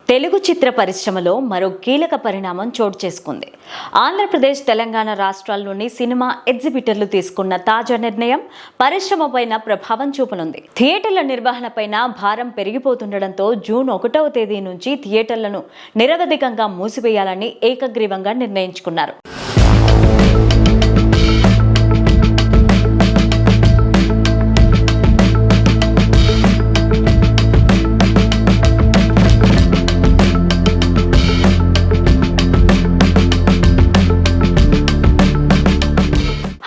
తెలుగు చిత్ర పరిశ్రమలో మరో కీలక పరిణామం చోటు చేసుకుంది. ఆంధ్రప్రదేశ్, తెలంగాణ రాష్ట్రాల్లోని సినిమా ఎగ్జిబిటర్లు తీసుకున్న తాజా నిర్ణయం పరిశ్రమపైన ప్రభావం చూపనుంది. థియేటర్ల నిర్వహణపైన భారం పెరిగిపోతుండటంతో జూన్ 1వ తేదీ నుంచి థియేటర్లను నిరవధికంగా మూసివేయాలని ఏకగ్రీవంగా నిర్ణయించుకున్నారు.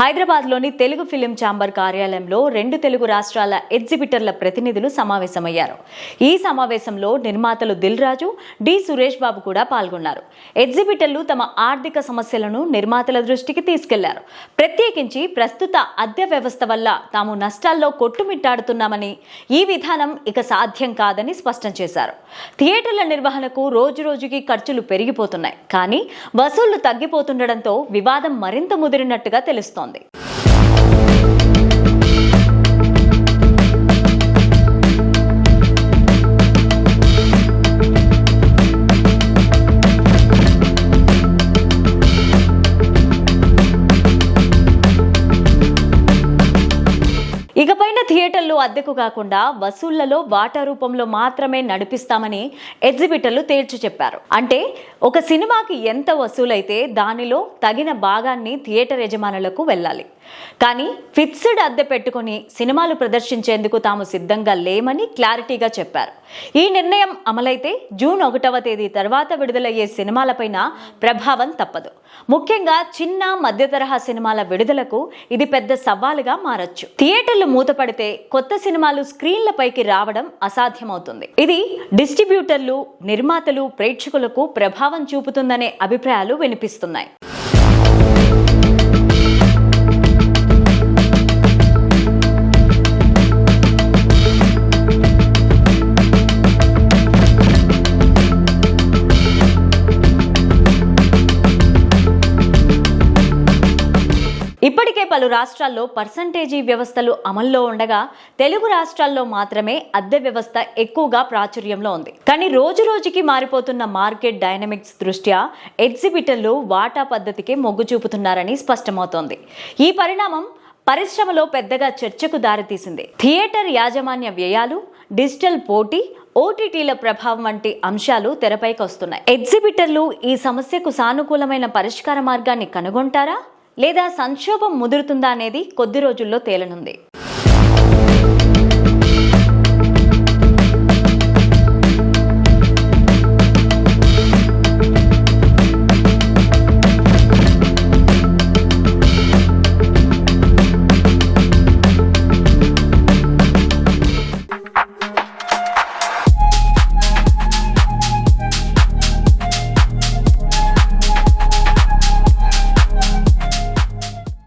హైదరాబాద్లోని తెలుగు ఫిలిం ఛాంబర్ కార్యాలయంలో 2 తెలుగు రాష్ట్రాల ఎగ్జిబిటర్ల ప్రతినిధులు సమావేశమయ్యారు. ఈ సమావేశంలో నిర్మాతలు దిల్ రాజు, డి సురేష్ బాబు కూడా పాల్గొన్నారు. ఎగ్జిబిటర్లు తమ ఆర్థిక సమస్యలను నిర్మాతల దృష్టికి తీసుకెళ్లారు. ప్రత్యేకించి ప్రస్తుత అద్దె వ్యవస్థ వల్ల తాము నష్టాల్లో కొట్టుమిట్టాడుతున్నామని, ఈ విధానం ఇక సాధ్యం కాదని స్పష్టం చేశారు. థియేటర్ల నిర్వహణకు రోజురోజుకి ఖర్చులు పెరిగిపోతున్నాయి, కానీ వసూళ్లు తగ్గిపోతుండటంతో వివాదం మరింత ముదిరినట్టుగా తెలుస్తోంది. ఇకపైన థియేటర్లు అద్దెకు కాకుండా వసూళ్లలో వాటా రూపంలో మాత్రమే నడిపిస్తామని ఎగ్జిబిటర్లు తేల్చి చెప్పారు. అంటే ఒక సినిమాకి ఎంత వసూలైతే దానిలో తగిన భాగాన్ని థియేటర్ యజమానులకు వెళ్ళాలి. కానీ ఫిక్స్డ్ అద్దె పెట్టుకుని సినిమాలు ప్రదర్శించేందుకు తాము సిద్ధంగా లేమని క్లారిటీగా చెప్పారు. ఈ నిర్ణయం అమలైతే జూన్ 1వ తేదీ తర్వాత విడుదలయ్యే సినిమాలపైన ప్రభావం తప్పదు. ముఖ్యంగా చిన్న మధ్య తరహా సినిమాల విడుదలకు ఇది పెద్ద సవాలుగా మారచ్చు. థియేటర్లు మూతపడితే కొత్త సినిమాలు స్క్రీన్లపైకి రావడం అసాధ్యమవుతుంది. ఇది డిస్ట్రిబ్యూటర్లు, నిర్మాతలు, ప్రేక్షకులకు ప్రభావం చూపుతుందనే అభిప్రాయాలు వినిపిస్తున్నాయి. ఇప్పటికే పలు రాష్ట్రాల్లో పర్సంటేజీ వ్యవస్థలు అమల్లో ఉండగా తెలుగు రాష్ట్రాల్లో మాత్రమే అద్దె వ్యవస్థ ఎక్కువగా ప్రాచుర్యంలో ఉంది. కానీ రోజురోజుకి మారిపోతున్న మార్కెట్ డైనమిక్స్ దృష్ట్యా ఎగ్జిబిటర్లు వాటా పద్ధతికి మొగ్గు చూపుతున్నారని స్పష్టమవుతోంది. ఈ పరిణామం పరిశ్రమలో పెద్దగా చర్చకు దారితీసింది. థియేటర్ యాజమాన్య వ్యయాలు, డిజిటల్ పోటీ, ఓటీటీల ప్రభావం వంటి అంశాలు తెరపైకి వస్తున్నాయి. ఎగ్జిబిటర్లు ఈ సమస్యకు సానుకూలమైన పరిష్కార మార్గాన్ని కనుగొంటారా లేదా సంక్షోభం ముదురుతుందా అనేది కొద్ది రోజుల్లో తేలనుంది.